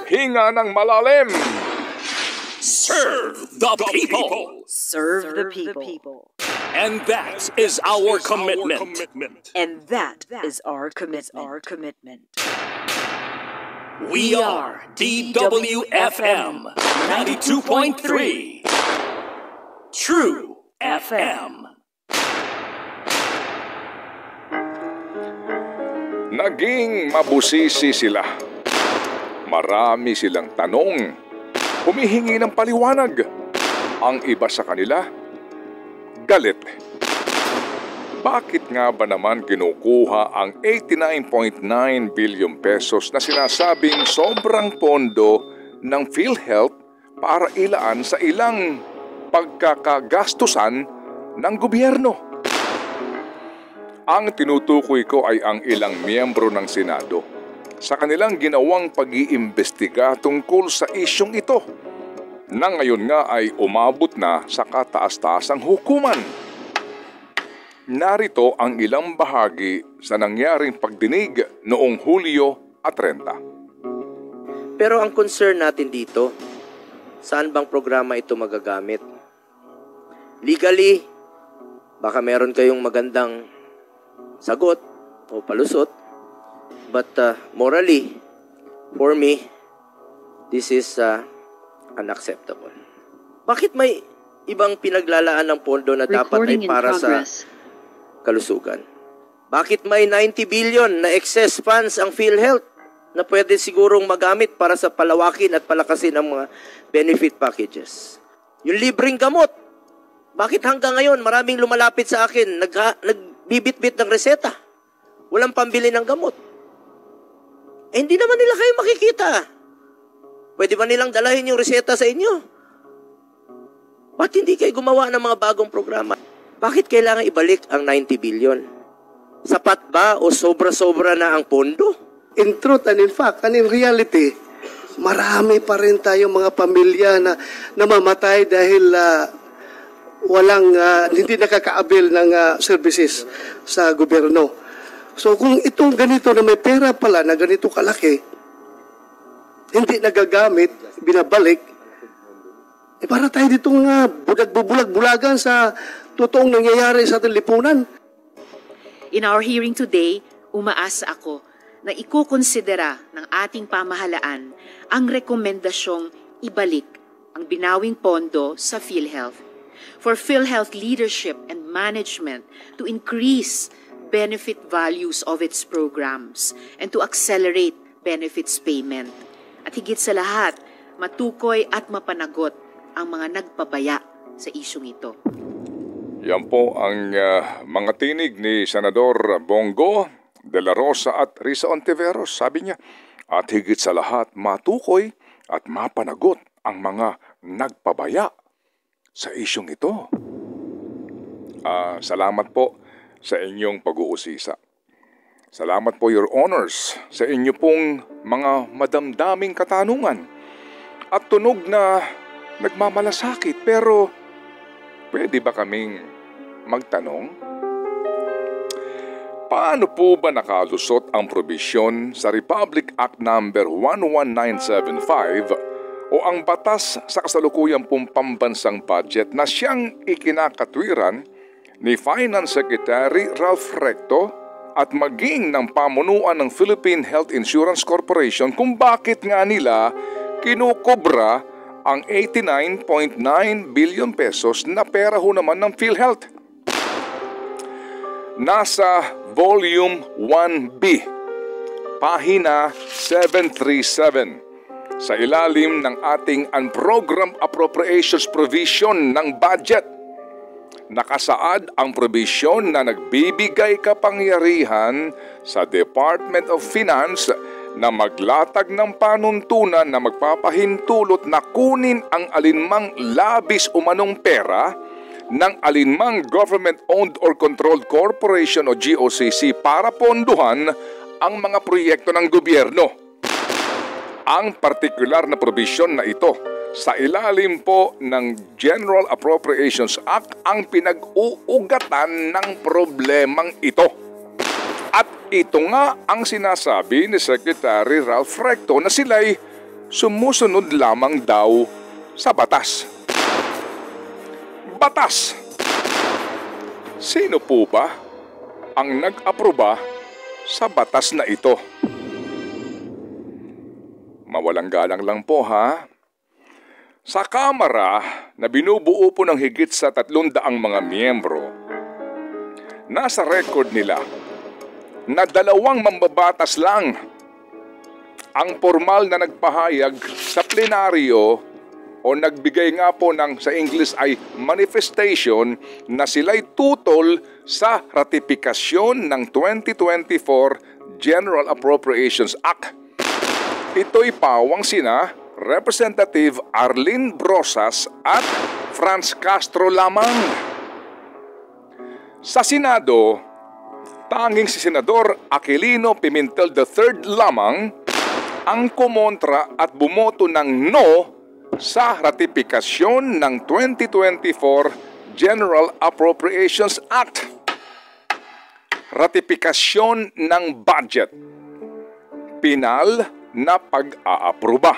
Hinga ng malalim. Serve the people. Serve the people. And that is our commitment. And that is our commitment. We are DWFM 92.3 True FM. Naging mabusisi sila. Marami silang tanong. Humihingi ng paliwanag. Ang iba sa kanila, galit. Bakit nga ba naman kinukuha ang 89.9 billion pesos na sinasabing sobrang pondo ng PhilHealth para ilaan sa ilang pagkakagastusan ng gobyerno? Ang tinutukoy ko ay ang ilang miyembro ng Senado sa kanilang ginawang pag-iimbestiga tungkol sa isyong ito na ngayon nga ay umabot na sa kataas-taasang hukuman. Narito ang ilang bahagi sa nangyaring pagdinig noong Hulyo 30. Pero ang concern natin dito, saan bang programa ito magagamit? Legally, baka meron kayong magandang sagot o palusot. But morally, for me, this is unacceptable. Bakit may ibang pinaglalaan ng pondo na dapat ay para sa kalusugan? Bakit may 90 billion na excess funds ang PhilHealth na pwede sigurong magamit para sa palawakin at palakasin ang mga benefit packages? Yung libreng gamot, bakit hanggang ngayon maraming lumalapit sa akin, nagbibit-bit ng reseta, walang pambili ng gamot? Hindi naman nila kayo makikita. Pwede ba nilang dalahin yung reseta sa inyo? Ba't hindi kayo gumawa ng mga bagong programa? Bakit kailangan ibalik ang 90 billion? Sapat ba o sobra-sobra na ang pondo? In truth and in fact, and in reality, marami pa rin tayong mga pamilya na namamatay dahil hindi nakakaabil ng services sa gobyerno. So kung itong ganito na may pera pala na ganito kalaki, hindi nagagamit, binabalik, para tayo ditong bulag-bulagan sa totoong nangyayari sa ating lipunan. In our hearing today, umaasa ako na ikukonsidera ng ating pamahalaan ang rekomendasyong ibalik ang binawing pondo sa PhilHealth for PhilHealth leadership and management to increase benefit values of its programs and to accelerate benefits payment. At higit sa lahat, matukoy at mapanagot ang mga nagpabaya sa isyong ito. Yan po ang mga tinig ni Senador Bongo, De La Rosa at Risa Ontiveros. Sabi niya, at higit sa lahat, matukoy at mapanagot ang mga nagpabaya sa isyong ito. Salamat po sa inyong pag-uusisa. Salamat po, Your Honors, sa inyo pong mga madamdaming katanungan at tunog na nagmamalasakit. Pero pwede ba kaming magtanong? Paano po ba nakalusot ang probisyon sa Republic Act No. 11975 o ang batas sa kasalukuyang pong pambansang budget na siyang ikinakatwiran ni Finance Secretary Ralph Recto at maging ng pamunuan ng Philippine Health Insurance Corporation kung bakit nga nila kinukobra ang 89.9 billion pesos na pera ho naman ng PhilHealth. Nasa Volume 1B, pahina 737, sa ilalim ng ating Unprogrammed Appropriations Provision ng budget, nakasaad ang probisyon na nagbibigay kapangyarihan sa Department of Finance na maglatag ng panuntunan na magpapahintulot na kunin ang alinmang labis umanong pera ng alinmang government-owned or controlled corporation o GOCC para ponduhan ang mga proyekto ng gobyerno. Ang partikular na probisyon na ito sa ilalim po ng General Appropriations Act ang pinag-uugatan ng problemang ito. At ito nga ang sinasabi ni Secretary Ralph Recto na sila'y sumusunod lamang daw sa batas. Batas! Sino po ba ang nag-aproba sa batas na ito? Mawalang galang lang po ha. Sa Kamara na binubuo po ng higit sa 300 mga miyembro, nasa record nila na 2 mambabatas lang ang formal na nagpahayag sa plenaryo o nagbigay nga po ng sa English ay manifestation na sila'y tutol sa ratifikasyon ng 2024 General Appropriations Act. Ito'y pawang sina Representative Arlene Brosas at Franz Castro lamang. Sa Senado, tanging si Senador Aquilino Pimentel III lamang ang kumontra at bumoto ng no sa ratifikasyon ng 2024 General Appropriations Act. Ratifikasyon ng budget. Pinal na pag-aaproba.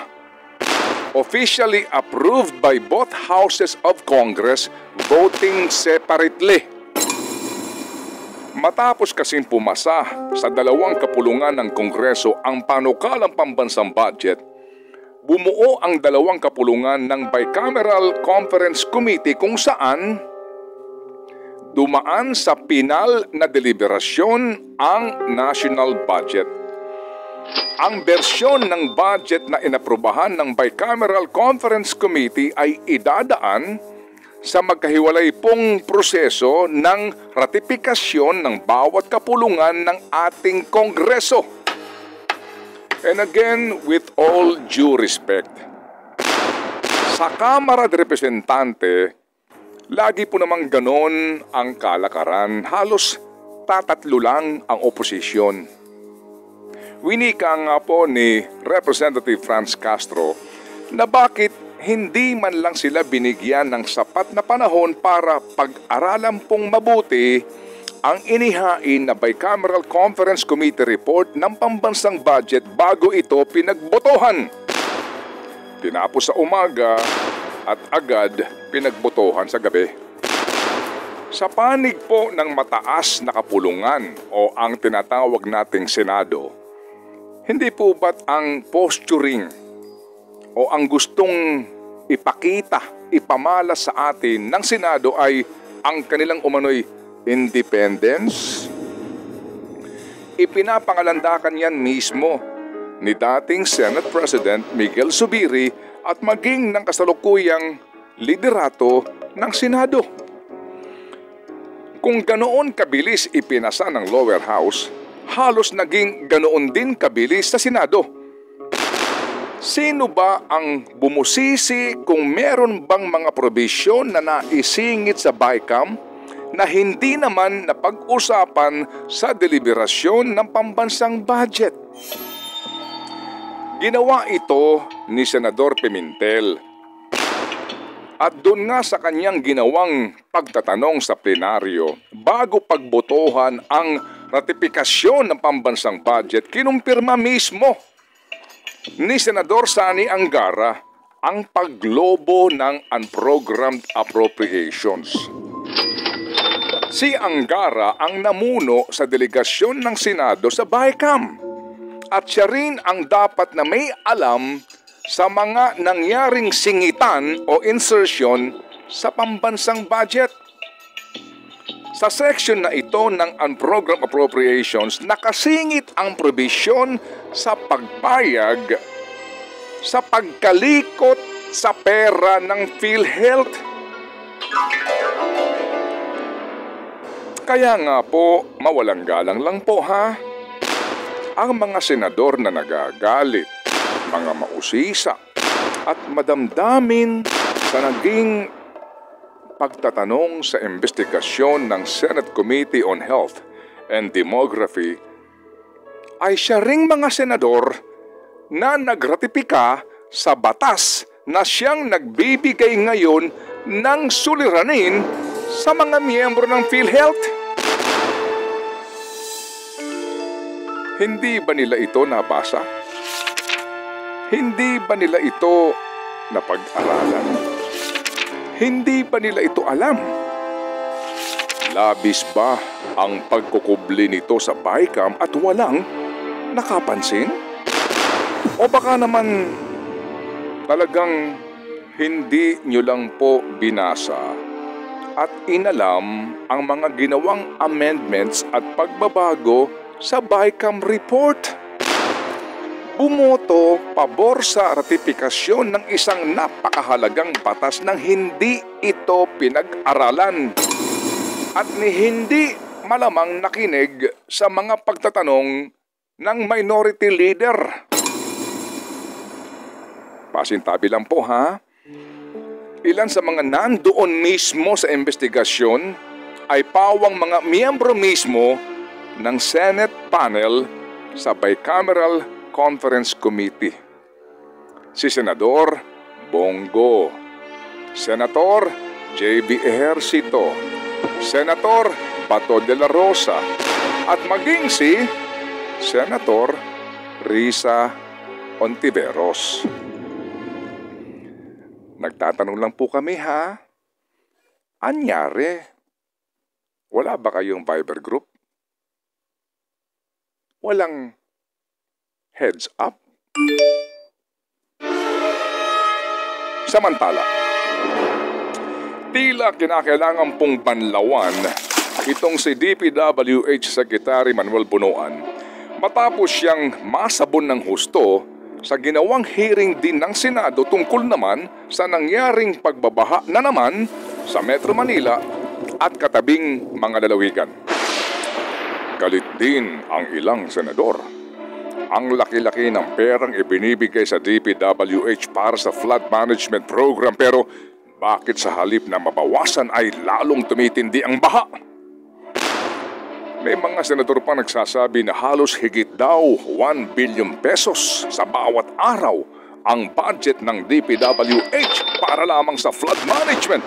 Officially approved by both houses of Congress, voting separately. Matapos kasing pumasa sa 2 kapulungan ng Kongreso ang panukalang pambansang budget, bumuo ang 2 kapulungan ng Bicameral Conference Committee kung saan dumaan sa pinal na deliberasyon ang national budget. Ang bersyon ng budget na inaprubahan ng Bicameral Conference Committee ay idadaan sa magkahiwalay pong proseso ng ratifikasyon ng bawat kapulungan ng ating Kongreso. And again, with all due respect, sa Kamara de Representante, lagi po namang ganon ang kalakaran. Halos tatatlo lang ang oposisyon. Winika nga po ni Representative Franz Castro na bakit hindi man lang sila binigyan ng sapat na panahon para pag-aralan pong mabuti ang inihain na Bicameral Conference Committee report ng pambansang budget bago ito pinagbotohan. Tinapos sa umaga at agad pinagbotohan sa gabi. Sa panig po ng mataas na kapulungan o ang tinatawag nating Senado, hindi po ba't ang posturing o ang gustong ipakita, ipamalas sa atin ng Senado ay ang kanilang umano'y independence? Ipinapangalandakan yan mismo ni dating Senate President Miguel Zubiri at maging ng kasalukuyang liderato ng Senado. Kung ganoon kabilis ipinasa ng lower house, halos naging ganoon din kabilis sa Senado. Sino ba ang bumusisi kung meron bang mga probisyon na naisingit sa BICAM na hindi naman napag-usapan sa deliberasyon ng pambansang budget? Ginawa ito ni Senador Pimentel. At doon nga sa kanyang ginawang pagtatanong sa plenaryo, bago pagbotohan ang ratifikasyon ng pambansang budget, kinumpirma mismo ni Senador Sani Angara ang paglobo ng unprogrammed appropriations. Si Angara ang namuno sa delegasyon ng Senado sa BICAM at siya rin ang dapat na may alam sa mga nangyaring singitan o insertion sa pambansang budget. Sa section na ito ng unprogrammed appropriations, nakasingit ang probisyon sa pagpayag sa pagkalikot sa pera ng PhilHealth. Kaya nga po, mawalang galang lang po ha. Ang mga senador na nagagalit, mga mausisa at madamdamin sa naging pagtatanong sa investigasyon ng Senate Committee on Health and Demography ay siya ring mga senador na nagratipika sa batas na siyang nagbibigay ngayon ng suliranin sa mga miyembro ng PhilHealth. Hindi ba nila ito nabasa? Hindi ba nila ito napag-aralan? Hindi ba nila ito alam? Labis ba ang pagkukubli nito sa BICAM at walang nakapansin? O baka naman talagang hindi nyo lang po binasa at inalam ang mga ginawang amendments at pagbabago sa BICAM report? Bumoto pabor sa ratifikasyon ng isang napakahalagang batas nang hindi ito pinag-aralan at hindi malamang nakinig sa mga pagtatanong ng minority leader. Pasintabi lang po ha. Ilan sa mga nandoon mismo sa investigasyon ay pawang mga miyembro mismo ng Senate panel sa Bicameral Conference Committee. Si Senador Bongo, Senator J.B. Ejercito, Senator Bato de la Rosa, at maging si Senator Risa Ontiveros. Nagtatanong lang po kami ha, anyari? Wala ba kayong Viber group? Walang heads up? Samantala, tila kinakailangan pong banlawan itong si DPWH Secretary Manuel Bunoan matapos siyang masabon ng husto sa ginawang hearing din ng Senado tungkol naman sa nangyaring pagbabaha na naman sa Metro Manila at katabing mga lalawigan. Galit din ang ilang senador. Ang laki-laki ng perang ibinibigay sa DPWH para sa flood management program, pero bakit sa halip na mabawasan ay lalong tumitindi ang baha? May mga senador pa nagsasabi na halos higit daw 1 billion pesos sa bawat araw ang budget ng DPWH para lamang sa flood management.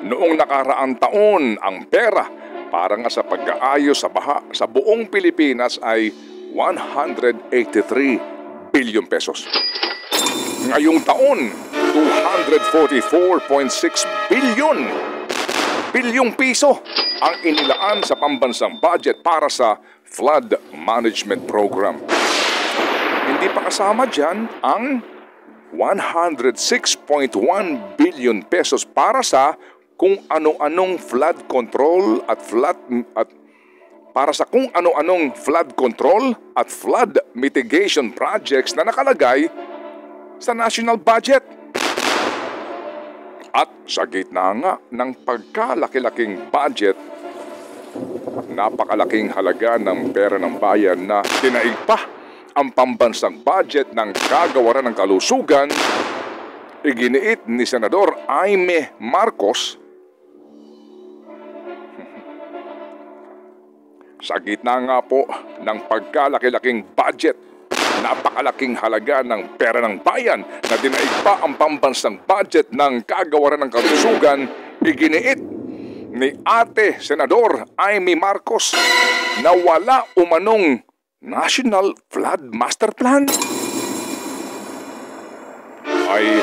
Noong nakaraang taon, ang pera para nga sa pag-aayos sa baha sa buong Pilipinas ay 183 billion pesos. Ngayong taon, 244.6 bilyong piso ang inilaan sa pambansang budget para sa flood management program. Hindi pa kasama dyan ang 106.1 billion pesos para sa kung ano-anong flood control at flood mitigation projects na nakalagay sa national budget. At sa gitna nga ng pagkalaki-laking budget, napakalaking halaga ng pera ng bayan na dinaig pa ang pambansang budget ng Kagawaran ng Kalusugan, iginiit ni Senador Aimee Marcos. Sa gitna nga po ng pagkalaki-laking budget, napakalaking halaga ng pera ng bayan na dinaig pa ang pambansang budget ng Kagawaran ng Kalusugan, iginiit ni Ate Senador Aimee Marcos na wala umanong National Flood Master Plan. Ay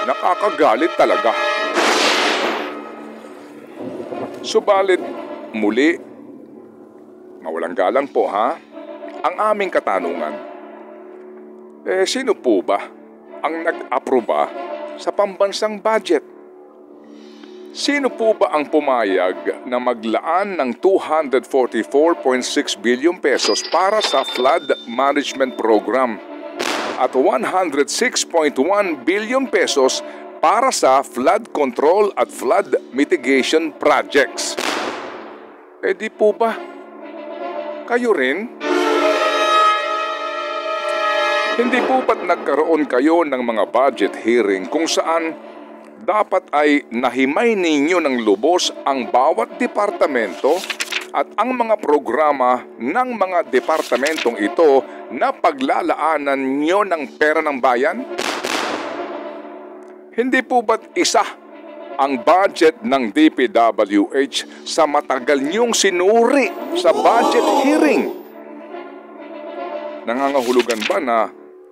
nakakagalit talaga. Subalit muli, mawalang galang po ha, ang aming katanungan. Sino po ba ang nag-aproba sa pambansang budget? Sino po ba ang pumayag na maglaan ng 244.6 billion pesos para sa flood management program at 106.1 billion pesos para sa flood control at flood mitigation projects? Di po ba kayo rin? Hindi po ba't nagkaroon kayo ng mga budget hearing kung saan dapat ay nahimay ninyo ng lubos ang bawat departamento at ang mga programa ng mga departamentong ito na paglalaanan nyo ng pera ng bayan? Hindi po ba't isa ang budget ng DPWH sa matagal niyong sinuri sa budget hearing? Nangangahulugan ba na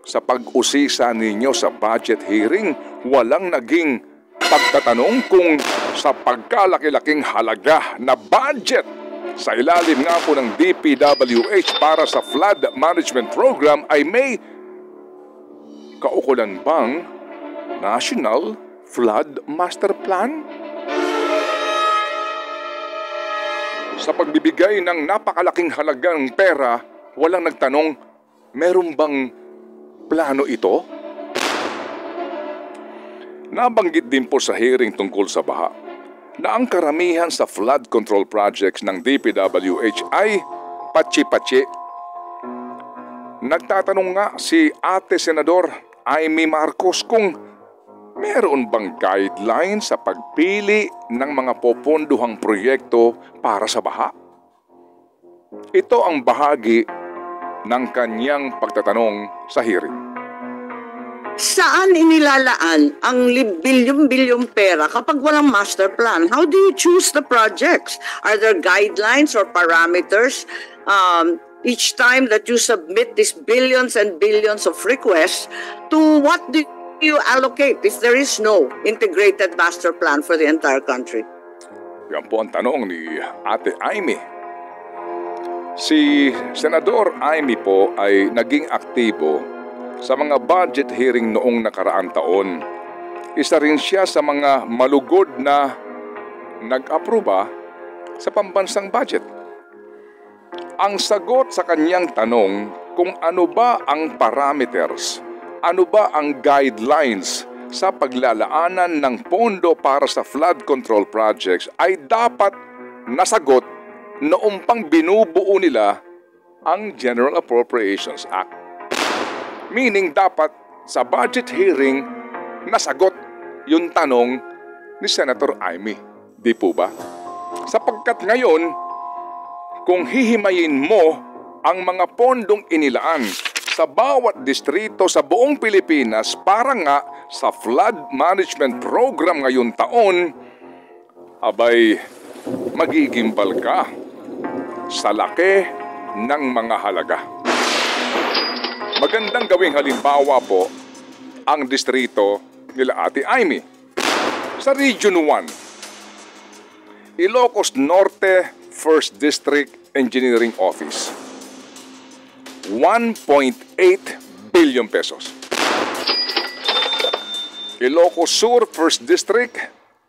sa pag-usisa ninyo sa budget hearing, walang naging pagtatanong kung sa pagkalaki-laking halaga na budget sa ilalim nga po ng DPWH para sa flood management program ay may kaukulan bang National Flood Master Plan? Sa pagbibigay ng napakalaking halagang pera, walang nagtanong, meron bang plano ito? Nabanggit din po sa hearing tungkol sa baha na ang karamihan sa flood control projects ng DPWH ay patsi-patsi. Nagtatanong nga si Ate Senador Amy Marcos kung meron bang guideline sa pagpili ng mga popondohang proyekto para sa baha? Ito ang bahagi ng kanyang pagtatanong sa hearing. Saan inilalaan ang bilyon-bilyong pera kapag walang master plan? How do you choose the projects? Are there guidelines or parameters each time that you submit these billions and billions of requests? To what do you allocate if there is no integrated master plan for the entire country? Yan po ang tanong ni Ate Amy. Si Senador Amy po ay naging aktibo sa mga budget hearing noong nakaraang taon. Isa rin siya sa mga malugod na nag-aproba sa pambansang budget. Ang sagot sa kanyang tanong kung ano ba ang parameters, ano ba ang guidelines sa paglalaanan ng pondo para sa flood control projects ay dapat nasagot noong pang binubuo nila ang General Appropriations Act. Meaning dapat sa budget hearing nasagot yung tanong ni Senator Amy. Di po ba? Sapagkat ngayon, kung hihimayin mo ang mga pondong inilaan sa bawat distrito sa buong Pilipinas para nga sa flood management program ngayon taon, abay, magigimbal ka sa laki ng mga halaga. Magandang gawing halimbawa po ang distrito nila Ate Amy. Sa Region 1, Ilocos Norte 1st District Engineering Office, 1.8 billion pesos. Ilocos Sur 1st District,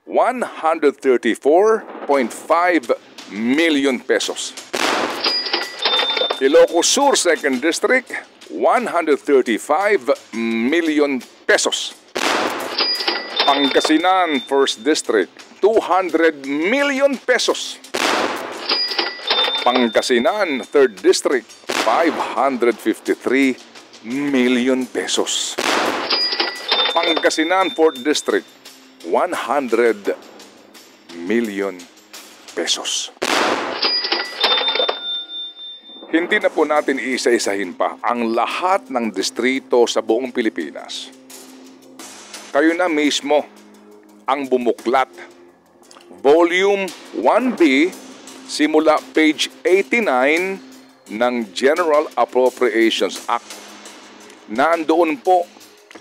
134.5 million pesos. Ilocos Sur 2nd District, 135 million pesos. Pangasinan 1st District, 200 million pesos. Pangasinan 3rd District, 553 million pesos. Pangasinan 4th District, 100 million pesos. Hindi na po natin iisa-isahin pa ang lahat ng distrito sa buong Pilipinas. Kayo na mismo ang bumuklat. Volume 1B, simula page 89 ng General Appropriations Act. Nandoon po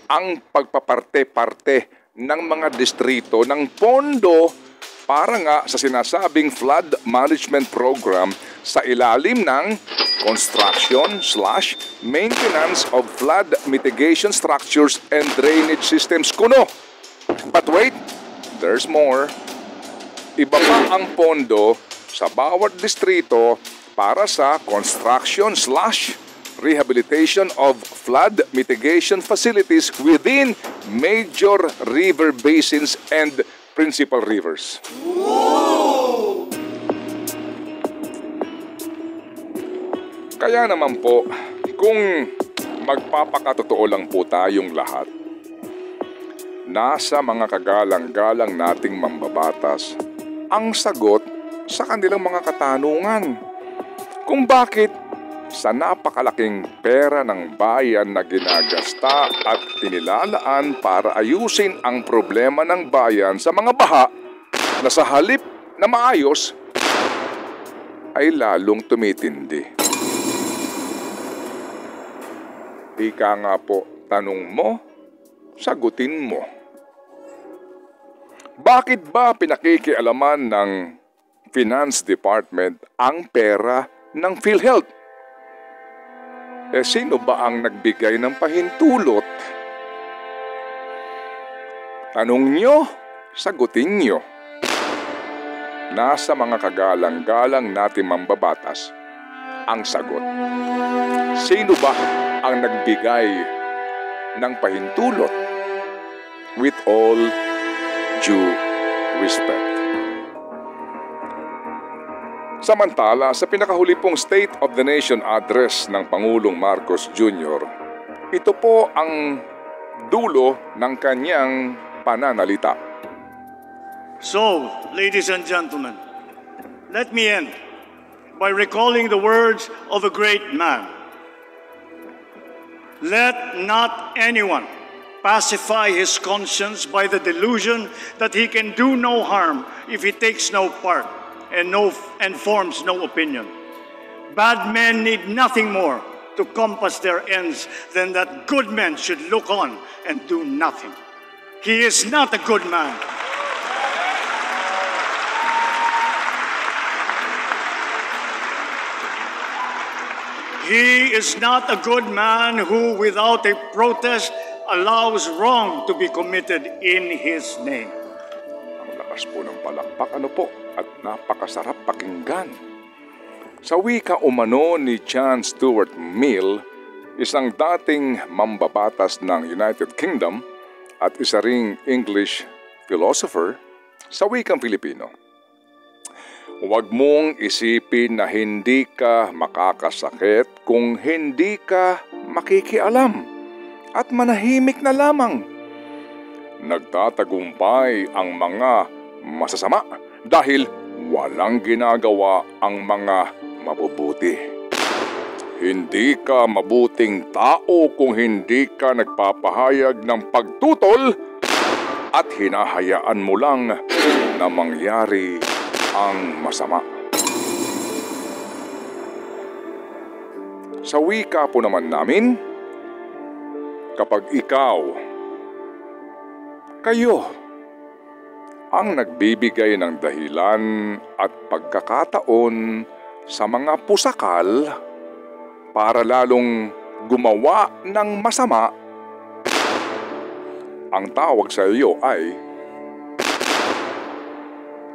ang pagpaparte-parte ng mga distrito ng pondo para nga sa sinasabing flood management program sa ilalim ng construction/maintenance of flood mitigation structures and drainage systems kuno. But wait, there's more. Iba pa ang pondo sa bawat distrito para sa construction/rehabilitation of flood mitigation facilities within major river basins and principal rivers. Kaya naman po, kung magpapakatotoo lang po tayong lahat, nasa mga kagalang-galang nating mambabatas ang sagot sa kanilang mga katanungan kung bakit sa napakalaking pera ng bayan na ginagasta at inilalaan para ayusin ang problema ng bayan sa mga baha na sa halip na maayos ay lalong tumitindi. Ika nga po, tanong mo, sagutin mo. Bakit ba pinakikialaman ng Finance Department ang pera ng PhilHealth? Sino ba ang nagbigay ng pahintulot? Tanong nyo, sagutin nyo. Nasa mga kagalang-galang natin mambabatas ang sagot. Sino ba ang nagbigay ng pahintulot? With all due respect. Samantala, sa pinakahuli pong State of the Nation address ng Pangulong Marcos Jr., ito po ang dulo ng kanyang pananalita. So, ladies and gentlemen, let me end by recalling the words of a great man. Let not anyone pacify his conscience by the delusion that he can do no harm if he takes no part and forms no opinion. Bad men need nothing more to compass their ends than that good men should look on and do nothing. He is not a good man. He is not a good man who, without a protest, allows wrong to be committed in his name. Ang lakas po ng palakpak, at napakasarap pakinggan. Sa wika umano ni John Stuart Mill, isang dating mambabatas ng United Kingdom at isa ring English philosopher sa wikang Filipino. Huwag mong isipin na hindi ka makakasakit kung hindi ka makikialam at manahimik na lamang. Nagtatagumpay ang mga masasama dahil walang ginagawa ang mga mabubuti. Hindi ka mabuting tao kung hindi ka nagpapahayag ng pagtutol at hinahayaan mo lang na mangyari ang masama. Sa wika po naman namin, kapag kayo ang nagbibigay ng dahilan at pagkakataon sa mga pusakal para lalong gumawa ng masama, ang tawag sa iyo ay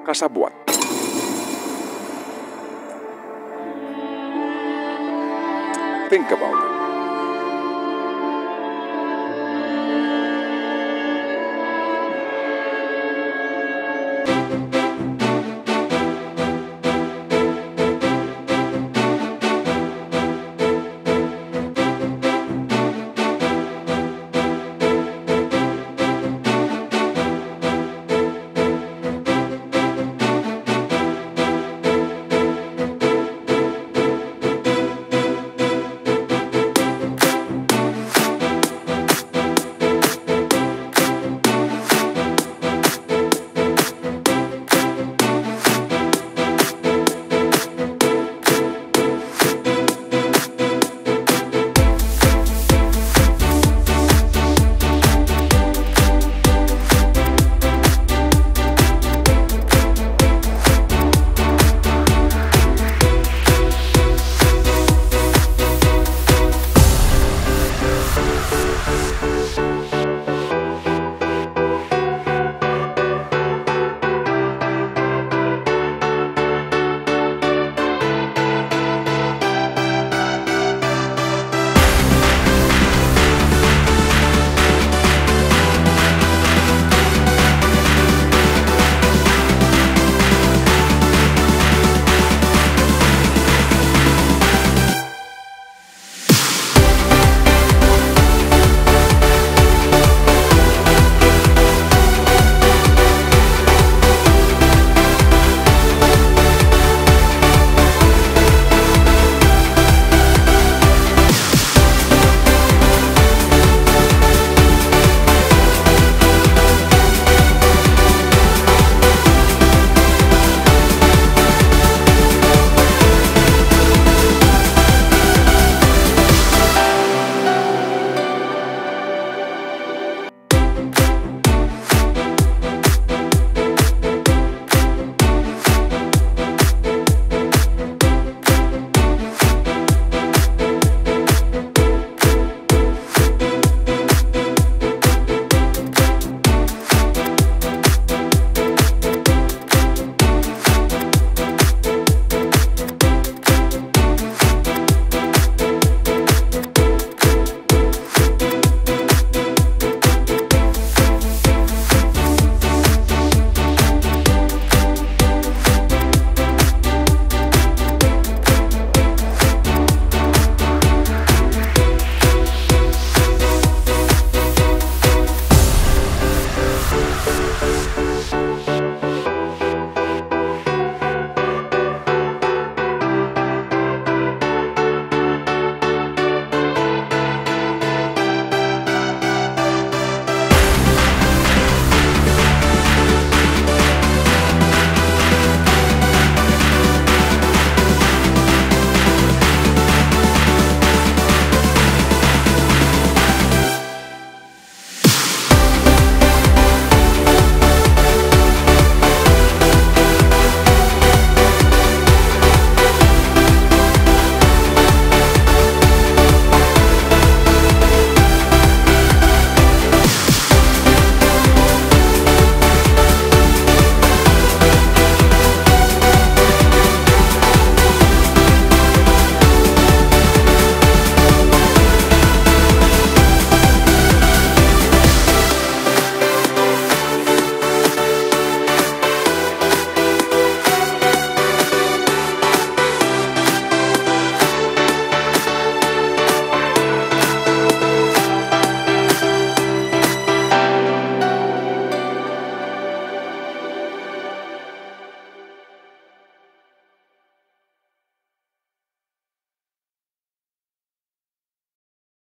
kasabwat. Think about it.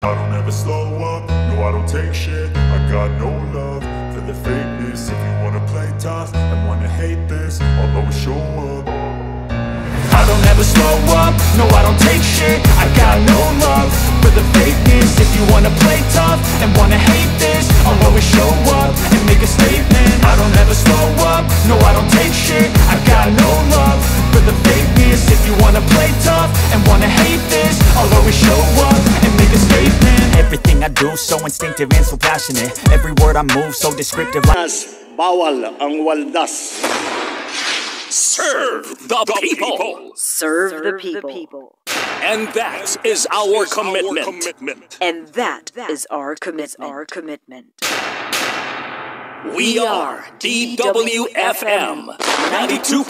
I don't ever slow up, no I don't take shit. I got no love for the fakeness. If you wanna play tough and wanna hate this, I'll always show up. I don't ever slow up, no I don't take shit. I got no love for the fakeness. If you wanna play tough and wanna hate this, I'll always show up and make a statement. I don't ever slow up, no I don't take shit. I got no love for the fakeness. If you wanna play tough and wanna hate this, I'll always show up and make a statement. Everything I do so instinctive and so passionate. Every word I move so descriptive like Bawal ang waldas. Serve the people. Serve the people. And that is our commitment. And that is our commitment. We are DWFM 92.